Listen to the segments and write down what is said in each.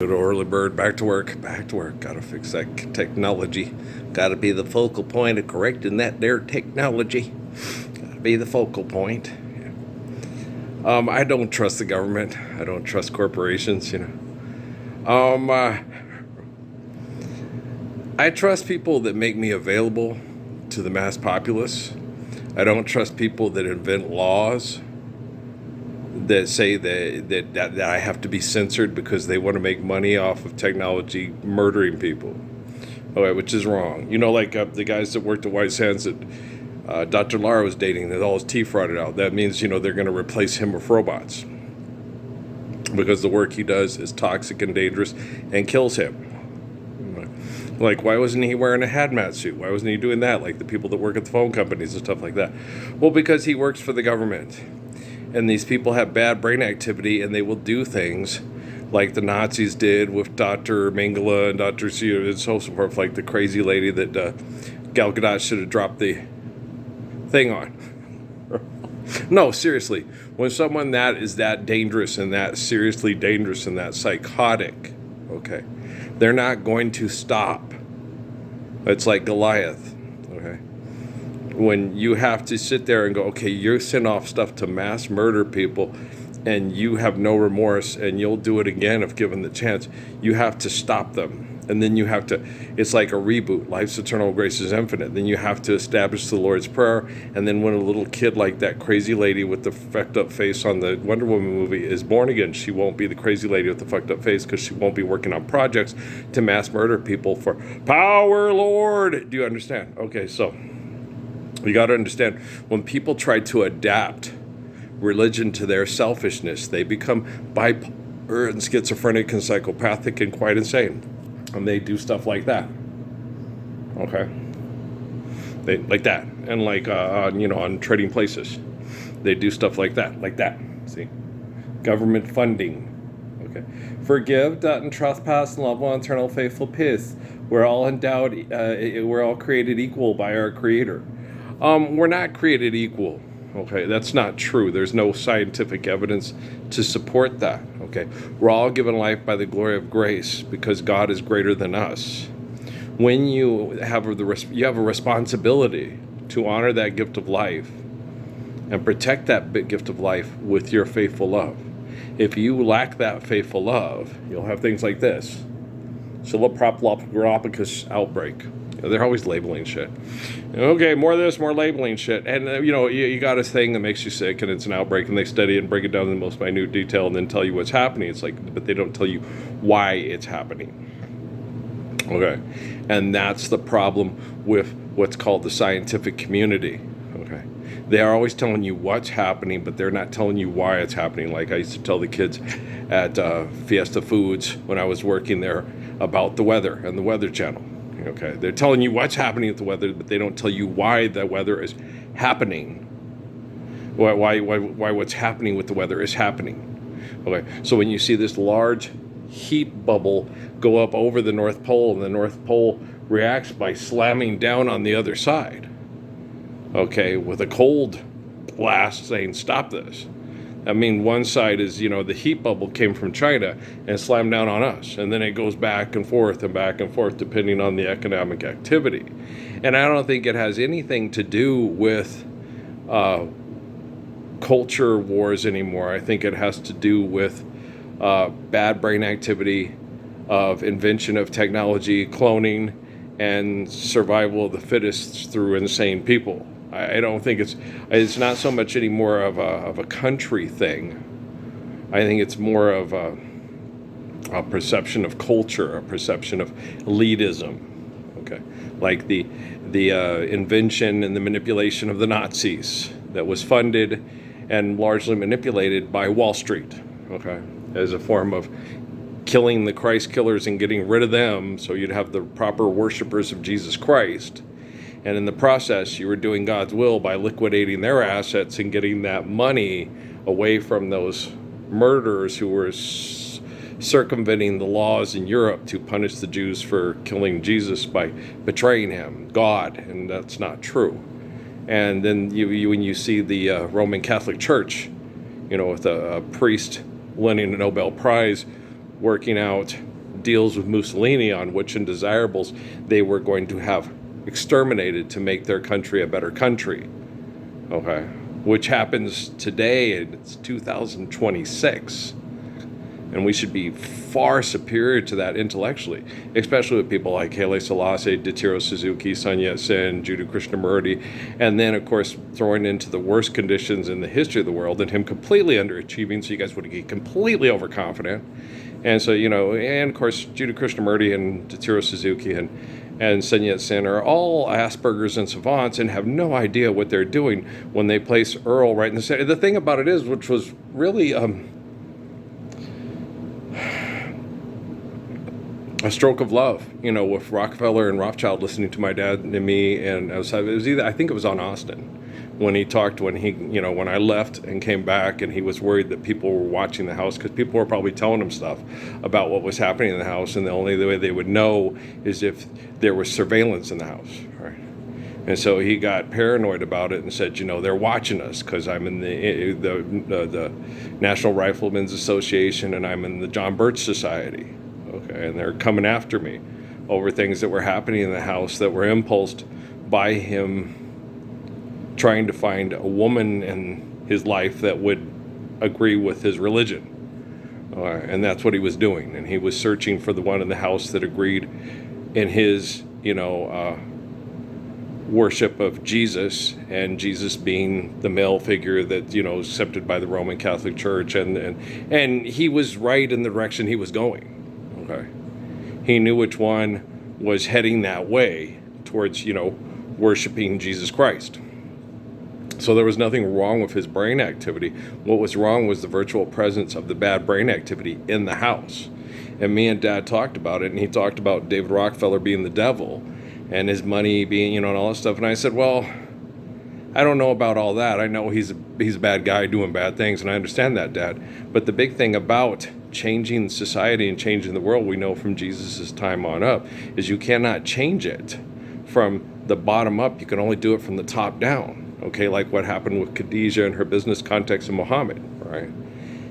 Good early bird, back to work, Gotta fix that technology. Gotta be the focal point of correcting that there technology. Gotta be the focal point. I don't trust the government. I don't trust corporations, I trust people that make me available to the mass populace. I don't trust people that invent laws that say that I have to be censored because they want to make money off of technology murdering people. Okay, which is wrong. Like the guys that worked at White Sands that Dr. Lara was dating, that all his teeth rotted out. That means, they're going to replace him with robots because the work he does is toxic and dangerous and kills him. Like, why wasn't he wearing a hazmat suit? Why wasn't he doing that? Like the people that work at the phone companies and stuff like that. Well, because he works for the government. And these people have bad brain activity, and they will do things like the Nazis did with Dr. Mengele and Dr. Sear and so forth, like the crazy lady that Gal Gadot should have dropped the thing on. No, seriously. When someone that is that dangerous and that seriously dangerous and that psychotic, okay, they're not going to stop. It's like Goliath, okay? When you have to sit there and go, okay, you send off stuff to mass murder people and you have no remorse and you'll do it again if given the chance, you have to stop them. And then you have to, it's like a reboot. Life's eternal, grace is infinite. Then you have to establish the Lord's Prayer. And then when a little kid like that crazy lady with the fucked up face on the Wonder Woman movie is born again, she won't be the crazy lady with the fucked up face because she won't be working on projects to mass murder people for power, Lord. Do you understand? Okay, so you got to understand, when people try to adapt religion to their selfishness, they become bipolar and schizophrenic and psychopathic and quite insane. And they do stuff like that. Okay? They like that. And like, on Trading Places, they do stuff like that. See? Government funding. Okay? Forgive, debt, and trespass, and love one eternal, faithful peace. We're all endowed, we're all created equal by our Creator. We're not created equal. Okay, that's not true. There's no scientific evidence to support that. Okay, we're all given life by the glory of grace because God is greater than us. When you have a responsibility to honor that gift of life and protect that gift of life with your faithful love. If you lack that faithful love, you'll have things like this: Psilocybe outbreak. They're always labeling shit. Okay, more of this, more labeling shit. And, you got a thing that makes you sick, and it's an outbreak, and they study it and break it down in the most minute detail and then tell you what's happening. It's like, but they don't tell you why it's happening. Okay, and that's the problem with what's called the scientific community. Okay, they are always telling you what's happening, but they're not telling you why it's happening. Like I used to tell the kids at Fiesta Foods when I was working there about the weather and the Weather Channel. Okay, they're telling you what's happening with the weather, but they don't tell you why the weather is happening. Why what's happening with the weather is happening. Okay, so when you see this large heat bubble go up over the North Pole, and the North Pole reacts by slamming down on the other side, okay, with a cold blast saying, stop this. I mean, one side is, the heat bubble came from China and slammed down on us. And then it goes back and forth depending on the economic activity. And I don't think it has anything to do with culture wars anymore. I think it has to do with bad brain activity, of invention of technology, cloning, and survival of the fittest through insane people. I don't think it's not so much anymore of a country thing. I think it's more of a perception of culture, a perception of elitism. Okay, like the invention and the manipulation of the Nazis that was funded and largely manipulated by Wall Street. Okay, as a form of killing the Christ killers and getting rid of them, so you'd have the proper worshipers of Jesus Christ. And in the process, you were doing God's will by liquidating their assets and getting that money away from those murderers who were circumventing the laws in Europe to punish the Jews for killing Jesus by betraying him, God, and that's not true. And then when you see the Roman Catholic Church, with a priest winning a Nobel Prize, working out deals with Mussolini on which undesirables they were going to have exterminated to make their country a better country. Okay, which happens today, and it's 2026. And we should be far superior to that intellectually, especially with people like Haile Selassie, Tadahiro Suzuki, Sun Yat-sen, Jiddu Krishnamurti, and then, of course, throwing into the worst conditions in the history of the world and him completely underachieving, so you guys would get completely overconfident. And so, and of course, Jiddu Krishnamurti and Tadahiro Suzuki and Sun Yat-sen are all Asperger's and savants and have no idea what they're doing when they place Earl right in the center. The thing about it is, which was really... a stroke of love, with Rockefeller and Rothschild listening to my dad and me, and I think it was on Austin, when I left and came back, and he was worried that people were watching the house because people were probably telling him stuff about what was happening in the house, and the only way they would know is if there was surveillance in the house, right? And so he got paranoid about it and said, they're watching us because I'm in the National Riflemen's Association and I'm in the John Birch Society. Okay, and they're coming after me over things that were happening in the house that were impulsed by him trying to find a woman in his life that would agree with his religion. And that's what he was doing. And he was searching for the one in the house that agreed in his, worship of Jesus, and Jesus being the male figure that, accepted by the Roman Catholic Church. And he was right in the direction he was going. Okay. He knew which one was heading that way towards, worshiping Jesus Christ. So there was nothing wrong with his brain activity. What was wrong was the virtual presence of the bad brain activity in the house. And me and Dad talked about it, and he talked about David Rockefeller being the devil and his money being, and all that stuff. And I said, well, I don't know about all that. I know he's a bad guy doing bad things, and I understand that, Dad. But the big thing about changing society and changing the world, we know from Jesus' time on up, is you cannot change it from the bottom up. You can only do it from the top down. Okay, like what happened with Khadijah and her business context of Muhammad, right?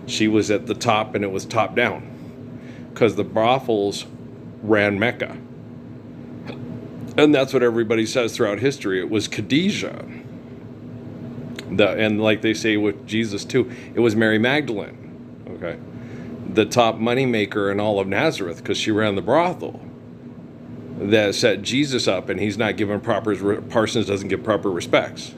She was at the top and it was top down because the brothels ran Mecca. And that's what everybody says throughout history. It was Khadijah. And like they say with Jesus too, it was Mary Magdalene, okay? The top moneymaker in all of Nazareth, because she ran the brothel, that set Jesus up, and he's not given Parsons doesn't give proper respects.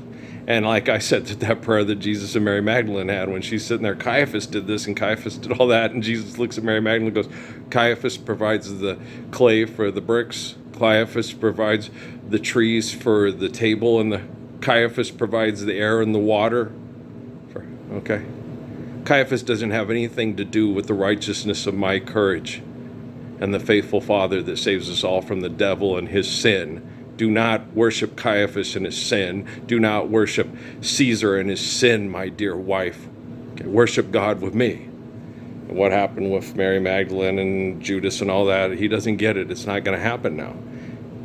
And like I said, that prayer that Jesus and Mary Magdalene had when she's sitting there, Caiaphas did this and Caiaphas did all that, and Jesus looks at Mary Magdalene and goes, Caiaphas provides the clay for the bricks, Caiaphas provides the trees for the table, and the Caiaphas provides the air and the water. Okay? Caiaphas doesn't have anything to do with the righteousness of my courage and the faithful Father that saves us all from the devil and his sin. Do not worship Caiaphas and his sin. Do not worship Caesar and his sin, my dear wife. Okay, worship God with me. And what happened with Mary Magdalene and Judas and all that, he doesn't get it. It's not going to happen now.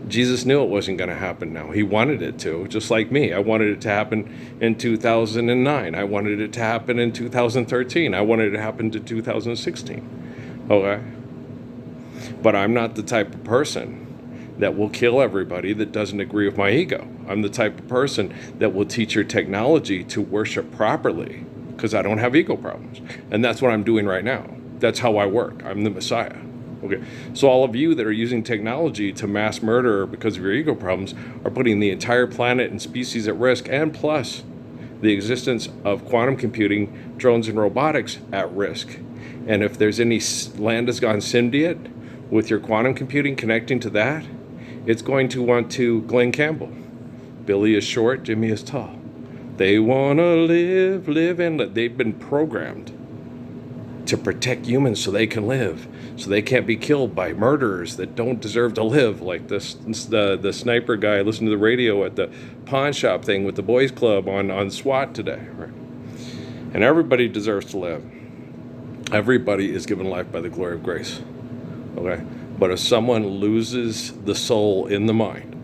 Jesus knew it wasn't going to happen now. He wanted it to, just like me. I wanted it to happen in 2009. I wanted it to happen in 2013. I wanted it to happen to 2016. Okay? But I'm not the type of person that will kill everybody that doesn't agree with my ego. I'm the type of person that will teach your technology to worship properly because I don't have ego problems. And that's what I'm doing right now. That's how I work. I'm the Messiah. Okay, so all of you that are using technology to mass murder because of your ego problems are putting the entire planet and species at risk, and plus the existence of quantum computing, drones, and robotics at risk. And if there's any land has gone symbiote with your quantum computing connecting to that, it's going to want to Glenn Campbell. Billy is short, Jimmy is tall. They want to live, and they've been programmed to protect humans so they can live, so they can't be killed by murderers that don't deserve to live, like the sniper guy listened to the radio at the pawn shop thing with the boys club on SWAT today, right? And everybody deserves to live. Everybody is given life by the glory of grace, okay? But if someone loses the soul in the mind,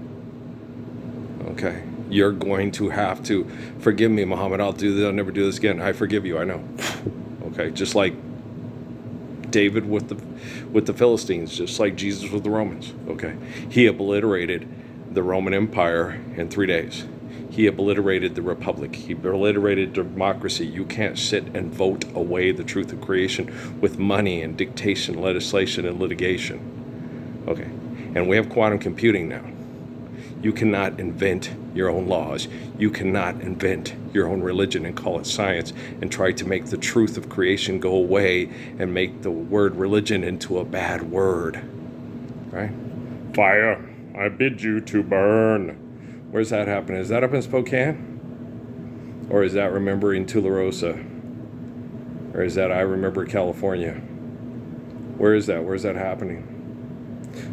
okay, you're going to have to forgive me, Muhammad. I'll never do this again. I forgive you, I know. Okay, just like David with the Philistines, just like Jesus with the Romans. Okay, he obliterated the Roman Empire in 3 days. He obliterated the republic. He obliterated democracy. You can't sit and vote away the truth of creation with money and dictation, legislation, and litigation. Okay, and we have quantum computing now. You cannot invent your own laws. You cannot invent your own religion and call it science and try to make the truth of creation go away and make the word religion into a bad word. Right? Fire, I bid you to burn. Where's that happening? Is that up in Spokane? Or is that remembering Tularosa? Or is that I Remember California? Where is that? Where's that happening?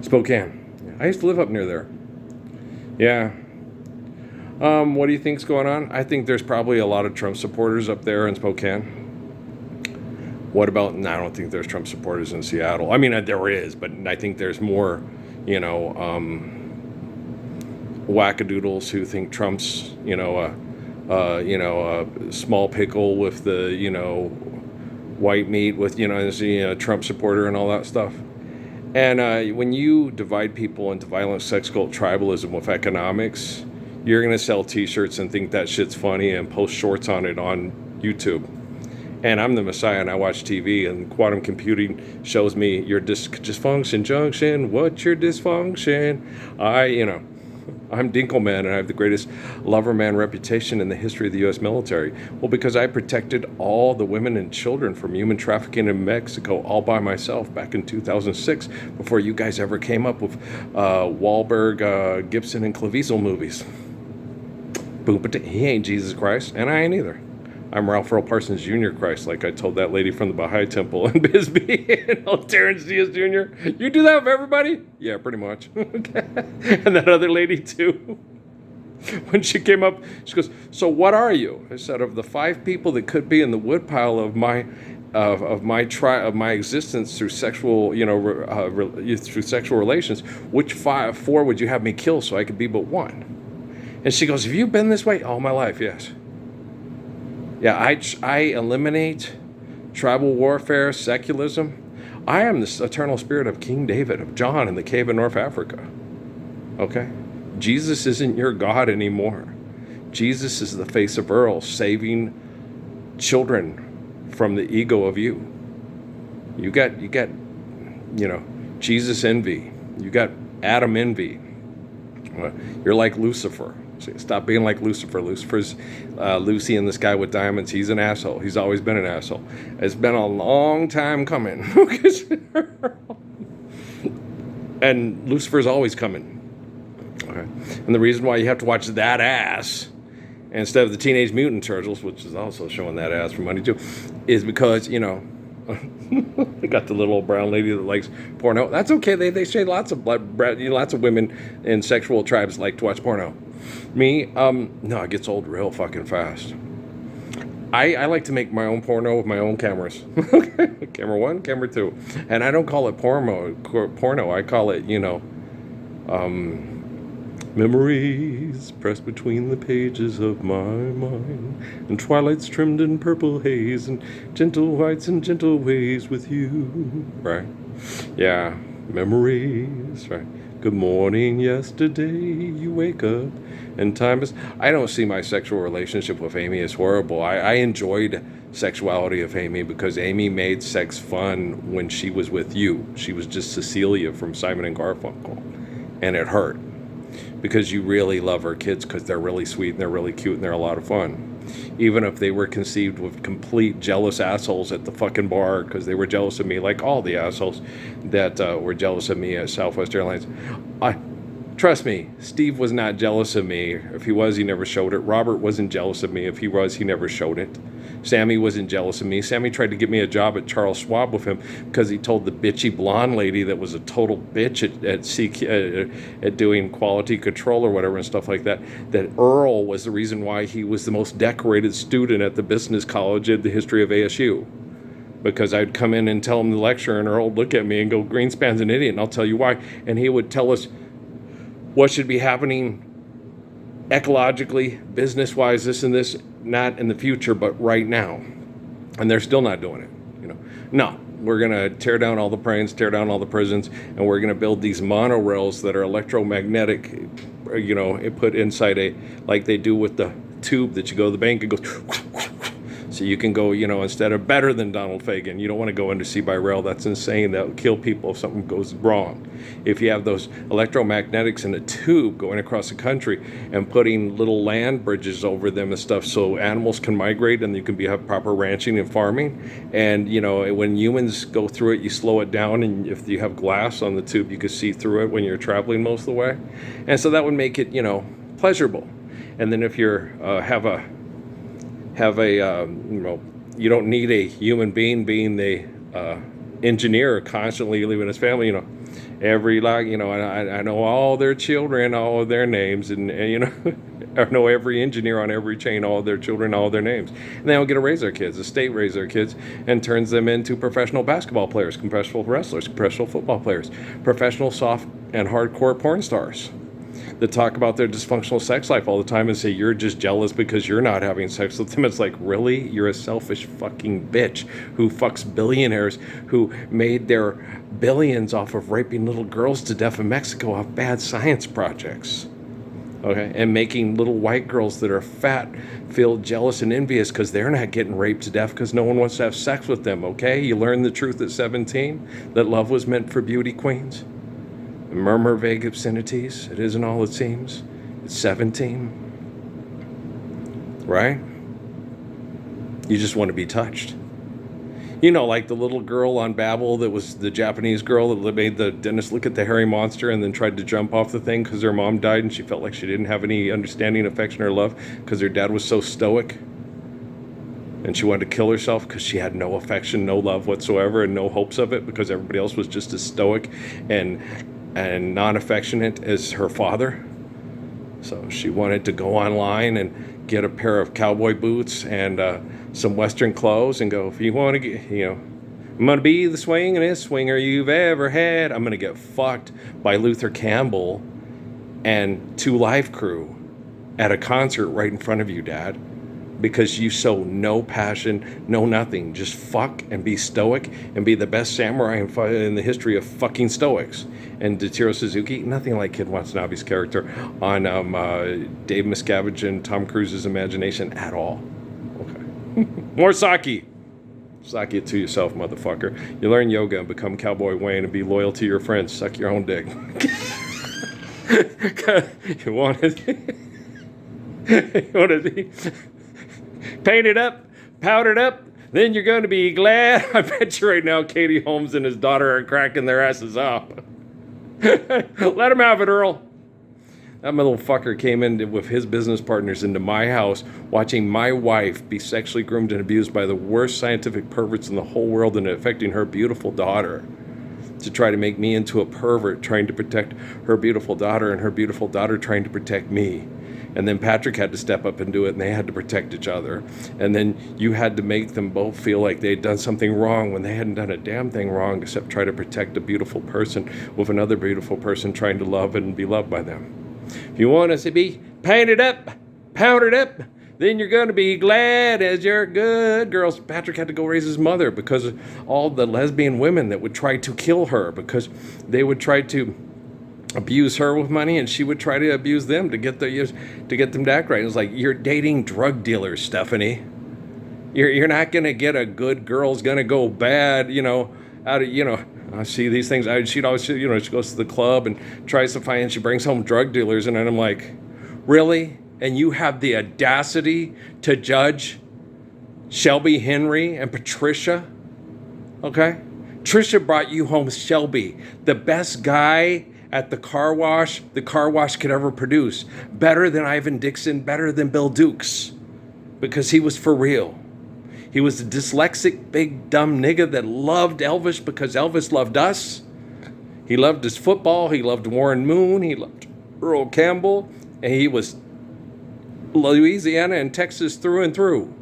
Spokane. I used to live up near there. Yeah. What do you think's going on? I think there's probably a lot of Trump supporters up there in Spokane. What about, no, I don't think there's Trump supporters in Seattle. I mean, there is, but I think there's more, wackadoodles who think Trump's, a small pickle with the, white meat with, as a Trump supporter and all that stuff. And when you divide people into violent sex cult tribalism with economics, you're going to sell t-shirts and think that shit's funny and post shorts on it on YouTube. And I'm the Messiah and I watch TV, and quantum computing shows me your dysfunction junction. What's your dysfunction? I'm Dinkelman, and I have the greatest lover man reputation in the history of the U.S. military. Well, because I protected all the women and children from human trafficking in Mexico all by myself back in 2006, before you guys ever came up with Wahlberg, Gibson, and Clevezel movies. Boom, but he ain't Jesus Christ, and I ain't either. I'm Ralph Earl Parsons Jr. Christ, like I told that lady from the Baha'i Temple in Bisbee, and Terrence Diaz Jr. You do that with everybody? Yeah, pretty much. Okay. And that other lady too. When she came up, she goes, "So what are you?" I said, "Of the 5 people that could be in the woodpile of my existence through sexual, through sexual relations, which 4 would you have me kill so I could be but one?" And she goes, "Have you been this way?" "All my life, yes." Yeah, I eliminate tribal warfare, secularism. I am the eternal spirit of King David, of John in the cave in North Africa. Okay? Jesus isn't your God anymore. Jesus is the face of Earl, saving children from the ego of you. You got, Jesus envy. You got Adam envy. You're like Lucifer. Stop being like Lucifer. Lucifer's Lucy and this guy with diamonds. He's an asshole. He's always been an asshole. It's been a long time coming. And Lucifer's always coming. Okay. And the reason why you have to watch that ass instead of the Teenage Mutant Turtles, which is also showing that ass for money too, is because, they got the little old brown lady that likes porno. That's okay. They say lots of women in sexual tribes like to watch porno. Me, no, it gets old real fucking fast. I like to make my own porno with my own cameras. Camera 1, camera 2. And I don't call it porno. I call it, memories pressed between the pages of my mind, and twilights trimmed in purple haze, and gentle whites and gentle ways with you. Right? Yeah, memories, right? Good morning, yesterday, you wake up, and time is... I don't see my sexual relationship with Amy as horrible. I enjoyed sexuality of Amy because Amy made sex fun when she was with you. She was just Cecilia from Simon and Garfunkel, and it hurt. Because you really love our kids because they're really sweet and they're really cute and they're a lot of fun. Even if they were conceived with complete jealous assholes at the fucking bar because they were jealous of me, like all the assholes that were jealous of me at Southwest Airlines. Trust me, Steve was not jealous of me. If he was, he never showed it. Robert wasn't jealous of me. If he was, he never showed it. Sammy wasn't jealous of me. Sammy tried to get me a job at Charles Schwab with him because he told the bitchy blonde lady that was a total bitch at doing quality control or whatever and stuff like that, that Earl was the reason why he was the most decorated student at the business college in the history of ASU. Because I'd come in and tell him the lecture and Earl would look at me and go, "Greenspan's an idiot," and I'll tell you why. And he would tell us what should be happening ecologically, business-wise, this and this, not in the future, but right now. And they're still not doing it. No, we're going to tear down all the planes, tear down all the prisons, and we're going to build these monorails that are electromagnetic, put inside like they do with the tube that you go to the bank, it goes, so you can go, instead of better than Donald Fagen. You don't want to go undersea by rail. That's insane. That will kill people if something goes wrong. If you have those electromagnetics in a tube going across the country and putting little land bridges over them and stuff so animals can migrate and you can have proper ranching and farming. And, when humans go through it, you slow it down. And if you have glass on the tube, you can see through it when you're traveling most of the way. And so that would make it, pleasurable. And then if you're, you don't need a human being the engineer constantly leaving his family, I know all their children, all of their names, and I know every engineer on every chain, all of their children, all of their names. And they don't get to raise their kids. The state raises their kids and turns them into professional basketball players, professional wrestlers, professional football players, professional soft and hardcore porn stars that talk about their dysfunctional sex life all the time and say you're just jealous because you're not having sex with them. It's like, really? You're a selfish fucking bitch who fucks billionaires who made their billions off of raping little girls to death in Mexico off bad science projects. Okay, and making little white girls that are fat feel jealous and envious because they're not getting raped to death because no one wants to have sex with them. Okay, you learn the truth at 17 that love was meant for beauty queens. Murmur vague obscenities. It isn't all it seems. It's 17. Right? You just want to be touched. Like the little girl on Babel that was the Japanese girl that made the dentist look at the hairy monster and then tried to jump off the thing because her mom died and she felt like she didn't have any understanding, affection, or love because her dad was so stoic. And she wanted to kill herself because she had no affection, no love whatsoever, and no hopes of it because everybody else was just as stoic and non-affectionate as her father. So she wanted to go online and get a pair of cowboy boots and some Western clothes and go, if you want to get, I'm going to be the swingin'est swinger you've ever had. I'm going to get fucked by Luther Campbell and 2 Live Crew at a concert right in front of you, Dad. Because you show no passion, no nothing. Just fuck and be stoic and be the best samurai in the history of fucking stoics. And Totoro Suzuki, nothing like Kid Watanabe's character on Dave Miscavige and Tom Cruise's imagination at all. Okay. More sake. Sake it to yourself, motherfucker. You learn yoga and become Cowboy Wayne and be loyal to your friends. Suck your own dick. You want it? You want to be painted up, powdered up, then you're going to be glad. I bet you right now Katie Holmes and his daughter are cracking their asses up. Let him have it, Earl. That little fucker came in with his business partners into my house, watching my wife be sexually groomed and abused by the worst scientific perverts in the whole world and affecting her beautiful daughter, to try to make me into a pervert trying to protect her beautiful daughter and her beautiful daughter trying to protect me. And then Patrick had to step up and do it, and they had to protect each other. And then you had to make them both feel like they'd done something wrong when they hadn't done a damn thing wrong except try to protect a beautiful person with another beautiful person trying to love and be loved by them. If you want us to be painted up, powdered up, then you're going to be glad as you're good girls. Patrick had to go raise his mother because of all the lesbian women that would try to kill her because they would try to abuse her with money, and she would try to abuse them to get them to act right. It was like, you're dating drug dealers, Stephanie. You're not gonna get a good girl's gonna go bad, out of I see these things. She'd always, she goes to the club and tries to find, and she brings home drug dealers, and then I'm like, really? And you have the audacity to judge Shelby Henry and Patricia? Okay, Trisha brought you home Shelby, the best guy at the car wash could ever produce. Better than Ivan Dixon, better than Bill Dukes. Because he was for real. He was a dyslexic, big, dumb nigga that loved Elvis because Elvis loved us. He loved his football. He loved Warren Moon. He loved Earl Campbell. And he was Louisiana and Texas through and through.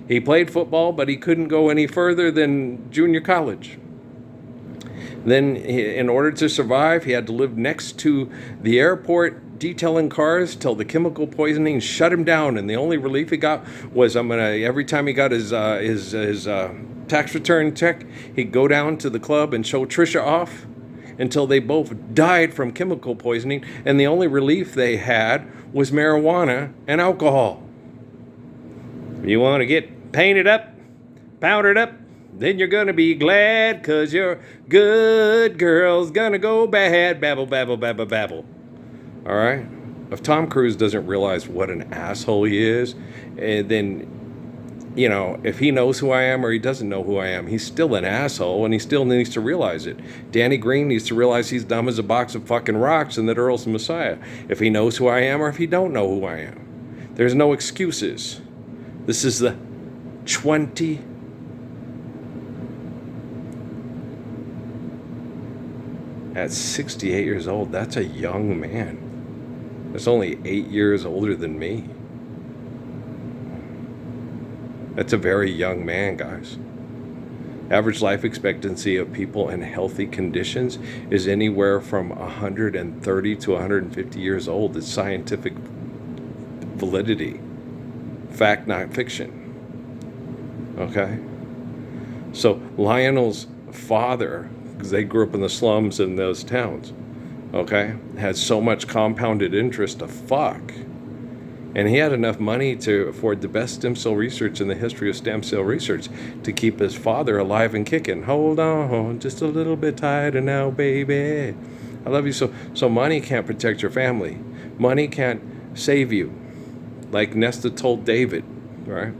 He played football, but he couldn't go any further than junior college. Then, in order to survive, he had to live next to the airport, detailing cars till the chemical poisoning shut him down. And the only relief he got was every time he got his tax return check, he'd go down to the club and show Trisha off until they both died from chemical poisoning, and the only relief they had was marijuana and alcohol. You want to get painted up, powdered up, then you're going to be glad, 'cause your good girl's going to go bad. Babble, babble, babble, babble. All right? If Tom Cruise doesn't realize what an asshole he is, then, you know, if he knows who I am or he doesn't know who I am, he's still an asshole, and he still needs to realize it. Danny Green needs to realize he's dumb as a box of fucking rocks and that Earl's the Messiah. If he knows who I am or if he don't know who I am. There's no excuses. This is the 20 At 68 years old, that's a young man. That's only 8 years older than me. That's a very young man, guys. Average life expectancy of people in healthy conditions is anywhere from 130 to 150 years old. It's scientific validity. Fact, not fiction. Okay? So Lionel's father, because they grew up in the slums in those towns, okay, had so much compounded interest to fuck. And he had enough money to afford the best stem cell research in the history of stem cell research to keep his father alive and kicking. Hold on, just a little bit tighter now, baby. I love you. So money can't protect your family. Money can't save you. Like Nesta told David, right?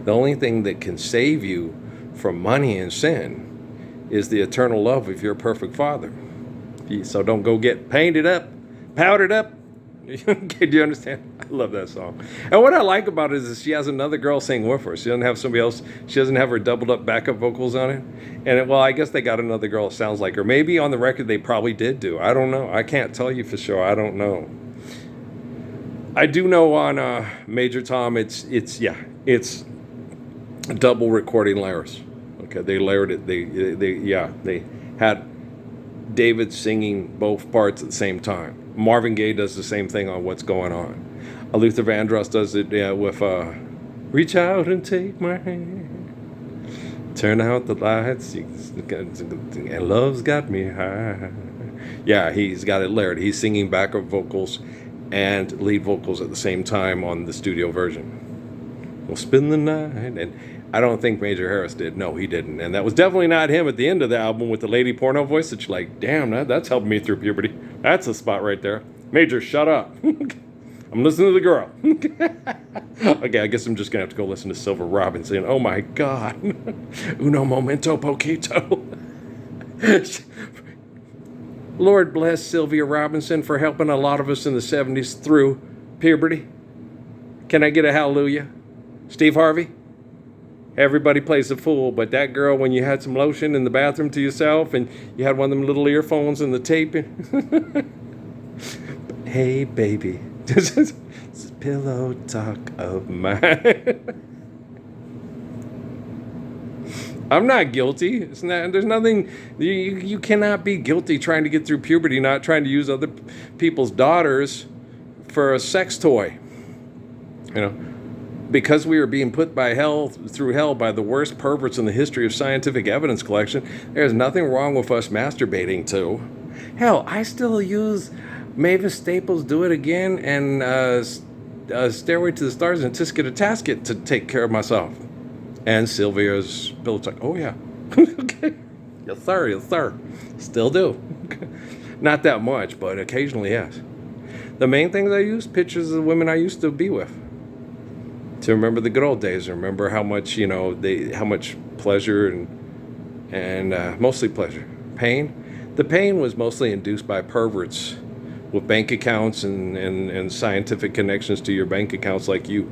The only thing that can save you from money and sin is the eternal love of your perfect Father. So don't go get painted up, powdered up. Do you understand? I love that song. And what I like about it is she has another girl sing with her. She doesn't have somebody else. She doesn't have her doubled up backup vocals on it. And well, I guess they got another girl that sounds like her. Maybe on the record they probably did do. I don't know. I can't tell you for sure. I don't know. I do know on Major Tom, it's double recording layers. Okay, they layered it. They had David singing both parts at the same time. Marvin Gaye does the same thing on What's Going On. Luther Vandross does it with Reach Out and Take My Hand, Turn Out the Lights, and Love's Got Me High. Yeah, he's got it layered. He's singing backup vocals and lead vocals at the same time on the studio version. We'll spend the night. And I don't think Major Harris did. No, he didn't. And that was definitely not him at the end of the album with the lady porno voice that you're like, damn, that's helping me through puberty. That's a spot right there. Major, shut up. I'm listening to the girl. Okay, I guess I'm just going to have to go listen to Silver Robinson. Oh, my God. Uno momento poquito. Lord bless Sylvia Robinson for helping a lot of us in the 70s through puberty. Can I get a hallelujah? Steve Harvey? Everybody plays the fool, but that girl, when you had some lotion in the bathroom to yourself and you had one of them little earphones and the tape. Hey, baby, this is pillow talk of mine. I'm not guilty. There's nothing. You cannot be guilty trying to get through puberty, not trying to use other people's daughters for a sex toy. You know, because we are being put through hell by the worst perverts in the history of scientific evidence collection. There's nothing wrong with us masturbating too. Hell, I still use Mavis Staples' "Do It Again" and "Stairway to the Stars" and "Tisket to Tasket" to take care of myself. And Sylvia's pillow talk. Oh yeah. Okay. Yes sir, yes sir. Still do. Not that much, but occasionally yes. The main things I use, pictures of the women I used to be with. To remember the good old days, remember how much, how much pleasure and mostly pleasure. Pain. The pain was mostly induced by perverts with bank accounts and scientific connections to your bank accounts like you.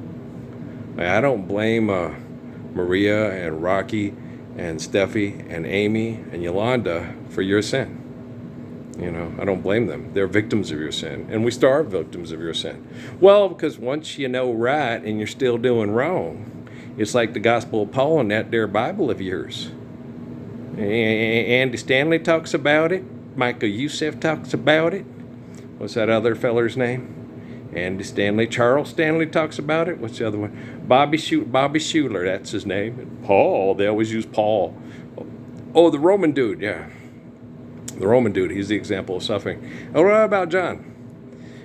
I don't blame Maria and Rocky and Steffi and Amy and Yolanda for your sin. I don't blame them. They're victims of your sin. And we still are victims of your sin. Well, because once you know right and you're still doing wrong, it's like the Gospel of Paul in that there Bible of yours. Andy Stanley talks about it. Michael Youssef talks about it. What's that other feller's name? Andy Stanley. Charles Stanley talks about it. What's the other one? Bobby Schuller, that's his name. And Paul, they always use Paul. Oh, the Roman dude, yeah. The Roman dude, he's the example of suffering. Oh, what about John?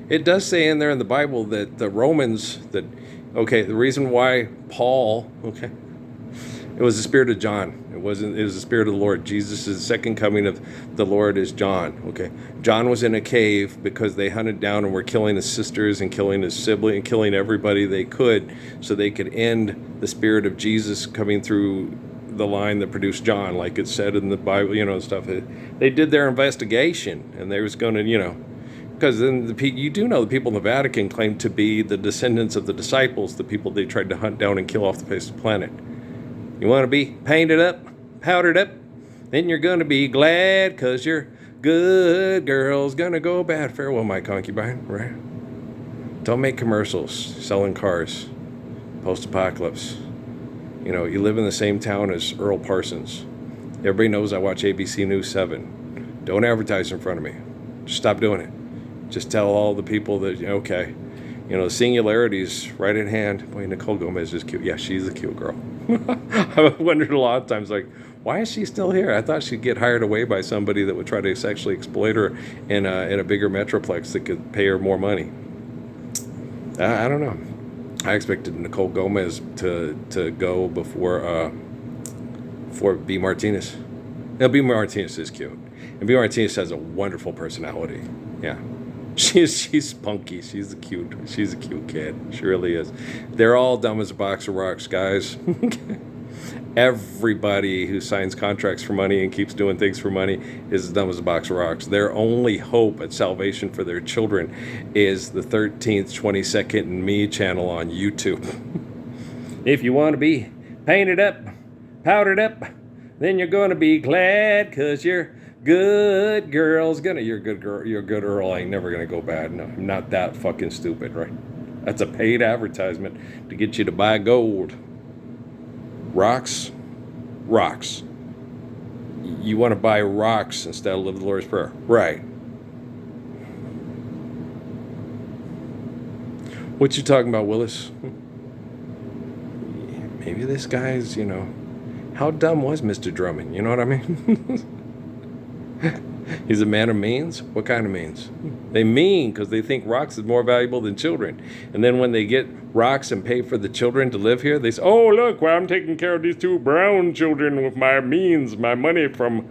It does say in there in the Bible that the Romans, the reason why Paul, it was the spirit of John. It was the spirit of the Lord. Jesus' second coming of the Lord is John. Okay. John was in a cave because they hunted down and were killing his sisters and killing his sibling and killing everybody they could so they could end the spirit of Jesus coming through the line that produced John, like it said in the Bible, and stuff. They did their investigation and they was going to, because then the people in the Vatican claimed to be the descendants of the disciples, the people they tried to hunt down and kill off the face of the planet. You want to be painted up, powdered up, then you're going to be glad because your good girl's going to go bad. Farewell, my concubine, right? Don't make commercials selling cars. Post-apocalypse. You live in the same town as Earl Parsons. Everybody knows I watch ABC News 7. Don't advertise in front of me. Just stop doing it. Just tell all the people that, the singularity's right at hand. Boy, Nicole Gomez is cute. Yeah, she's a cute girl. I've wondered a lot of times, why is she still here? I thought she'd get hired away by somebody that would try to sexually exploit her in a bigger metroplex that could pay her more money. I don't know. I expected Nicole Gomez to go before B. Martinez. Now, B. Martinez is cute. And B. Martinez has a wonderful personality. Yeah. She's spunky. She's a cute kid. She really is. They're all dumb as a box of rocks, guys. Everybody who signs contracts for money and keeps doing things for money is as dumb as a box of rocks. Their only hope at salvation for their children is the 13th 22nd and Me channel on YouTube. If you want to be painted up, powdered up, then you're going to be glad because your good girl's gonna. Your good Earl ain't never gonna go bad. No, I'm not that fucking stupid, right? That's a paid advertisement to get you to buy gold. Rocks. You want to buy rocks instead of live the Lord's Prayer, right? What you talking about, Willis? Maybe this guy's, how dumb was Mr. Drummond? You know what I mean? He's a man of means? What kind of means? They mean because they think rocks is more valuable than children. And then when they get rocks and pay for the children to live here, they say, oh, look, well, I'm taking care of these two brown children with my means, my money from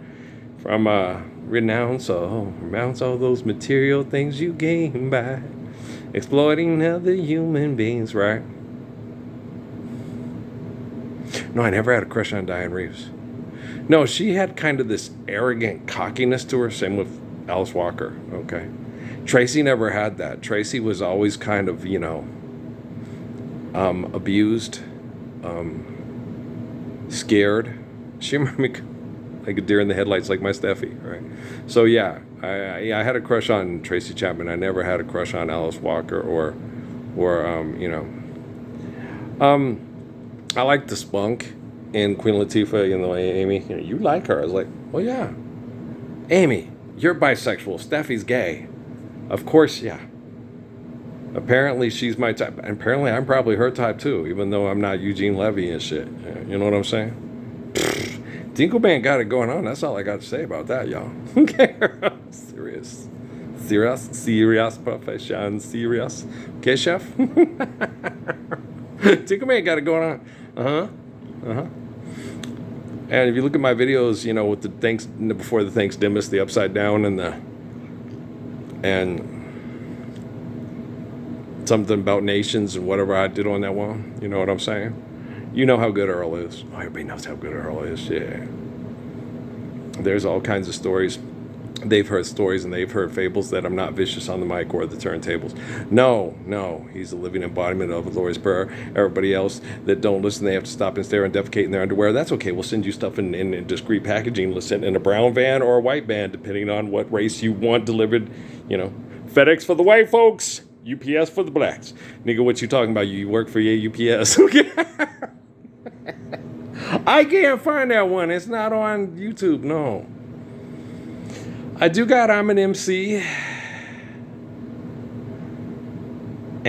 renounce all those material things you gain by exploiting other human beings, right? No, I never had a crush on Diane Reeves. No, she had kind of this arrogant cockiness to her. Same with Alice Walker. Okay. Tracy never had that. Tracy was always kind of, abused, scared. She remembered me like a deer in the headlights, like my Steffi, right? So yeah, I had a crush on Tracy Chapman. I never had a crush on Alice Walker or I like the spunk in Queen Latifah, Amy, you like her. I was like, well, yeah. Amy, you're bisexual. Steffi's gay. Of course, yeah. Apparently, she's my type. And apparently, I'm probably her type, too, even though I'm not Eugene Levy and shit. You know what I'm saying? Dingle Band got it going on. That's all I got to say about that, y'all. Okay. Serious profession. Serious. Okay, chef? Dingle Band got it going on. Uh-huh. And if you look at my videos, with the before the Thanks Dimas, the upside down and something about nations and whatever I did on that one, you know what I'm saying? You know how good Earl is. Oh, everybody knows how good Earl is, yeah. There's all kinds of stories. They've heard stories and they've heard fables that I'm not vicious on the mic or the turntables. No, he's a living embodiment of the Lord's Prayer. Everybody else that don't listen, they have to stop and stare and defecate in their underwear. That's okay. We'll send you stuff in discreet packaging. Listen, in a brown van or a white van, depending on what race you want delivered. FedEx for the white folks, UPS for the blacks. Nigga, what you talking about? You work for your UPS. Okay. I can't find that one. It's not on YouTube, no. I do got I'm an MC.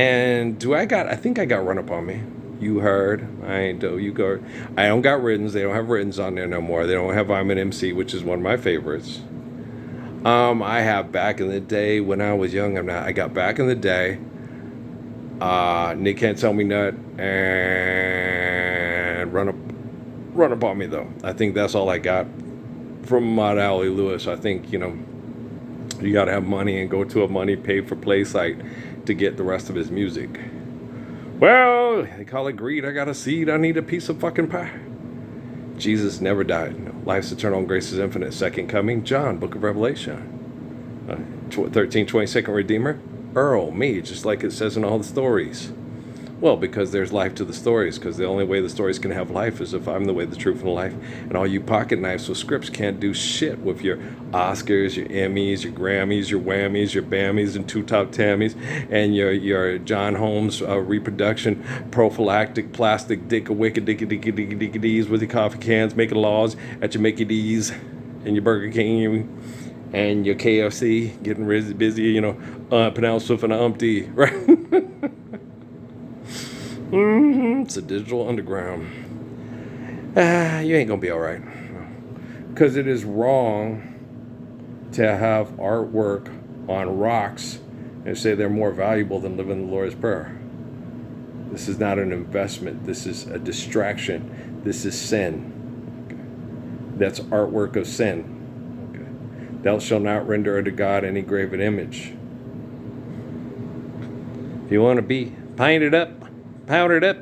And I think I got Run Up On Me. You heard. I ain't do you go. I don't got Riddens. They don't have Riddens on there no more. They don't have I'm an MC, which is one of my favorites. I have Back in the Day when I was young. I got Back in the Day. Nick Can't Tell Me Nut and Run Up On Me though. I think that's all I got from Mod Alley Lewis. I think, you got to have money and go to a money paid for play site to get the rest of his music. Well, they call it greed. I got a seed. I need a piece of fucking pie. Jesus never died. No. Life's eternal and grace is infinite. Second coming. John, Book of Revelation. 1322nd Redeemer. Earl, me, just like it says in all the stories. Well, because there's life to the stories, because the only way the stories can have life is if I'm the way, the truth, and the life. And all you pocket knives with scripts can't do shit with your Oscars, your Emmys, your Grammys, your Whammies, your Bammies, and Two Top Tammys, and your John Holmes reproduction prophylactic plastic dick a wicked dicky dicky dicky dicky D's with your coffee cans, making laws at your Mickey D's and your Burger King and your KFC, getting busy, pronounced with an umpty, right? It's a digital underground. You ain't gonna be all right. Because it is wrong to have artwork on rocks and say they're more valuable than living the Lord's Prayer. This is not an investment. This is a distraction. This is sin. Okay. That's artwork of sin. Okay. Thou shalt not render unto God any graven image. If you want to be painted up, powdered up,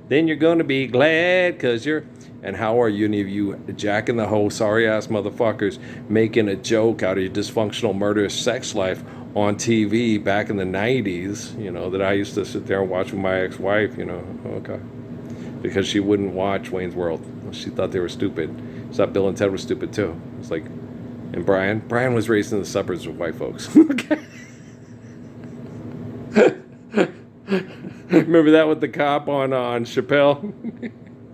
then you're going to be glad because you're... And how are any of you Jack in the Hole, sorry-ass motherfuckers making a joke out of your dysfunctional, murderous sex life on TV back in the 90s, that I used to sit there and watch with my ex-wife, okay. Because she wouldn't watch Wayne's World. She thought they were stupid. She thought Bill and Ted were stupid, too. It's like... And Brian was raised in the suburbs with white folks. Okay. Remember that with the cop on Chappelle?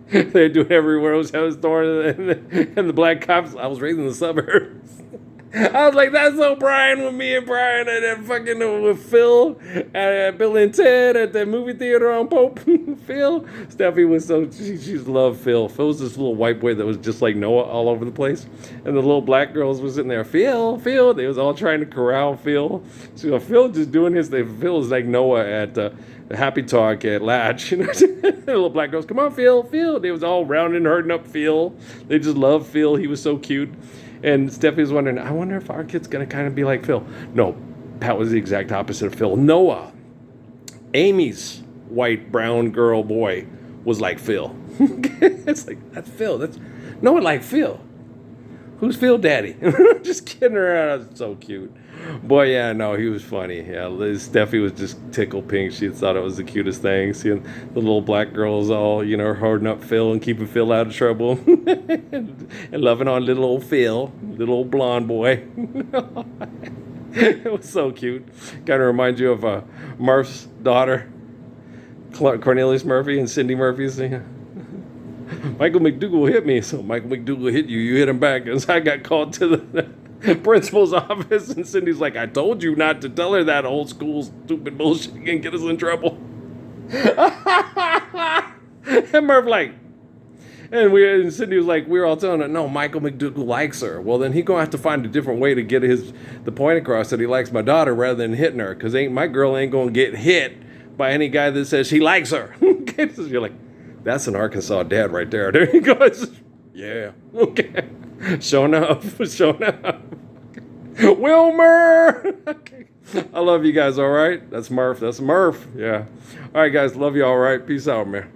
They do it everywhere else at a store, and the black cops. I was raised in the suburbs. I was like, that's so Brian with me and Brian and then fucking with Phil and Bill and Ted at the movie theater on Pope. Phil, Steffi was she loved Phil. Phil was this little white boy that was just like Noah all over the place, and the little black girls were sitting there. Phil. They was all trying to corral Phil. So Phil just doing his thing. Phil is like Noah at Happy Talk at Latch. The little black girls, come on, Phil. They was all rounding, herding up Phil. They just loved Phil. He was so cute. And Steffi was wondering, I wonder if our kid's going to kind of be like Phil. No, Pat was the exact opposite of Phil. Noah, Amy's white, brown girl boy, was like Phil. It's like, that's Phil. That's Noah like Phil. Who's Phil Daddy? Just kidding around. That's so cute. Boy, yeah, no, he was funny. Yeah, Steffi was just tickle pink. She thought it was the cutest thing. Seeing the little black girls all, holding up Phil and keeping Phil out of trouble. And loving on little old Phil, little old blonde boy. It was so cute. Kind of reminds you of Murph's daughter, Cornelius Murphy and Cindy Murphy. Michael McDougal hit me, so Michael McDougal hit you. You hit him back. And so I got called to the principal's office, and Cindy's like, I told you not to tell her that old school stupid bullshit can get us in trouble. And Murph and Cindy was like, we were all telling her, no, Michael McDougal likes her. Well, then he gonna have to find a different way to get the point across that he likes my daughter rather than hitting her, because my girl ain't gonna get hit by any guy that says he likes her. So you're like, that's an Arkansas dad right there. There he goes. Yeah. Okay. Showing up. Wilmer. Okay. I love you guys, all right? That's Murph. Yeah. All right, guys. Love you, all right? Peace out, man.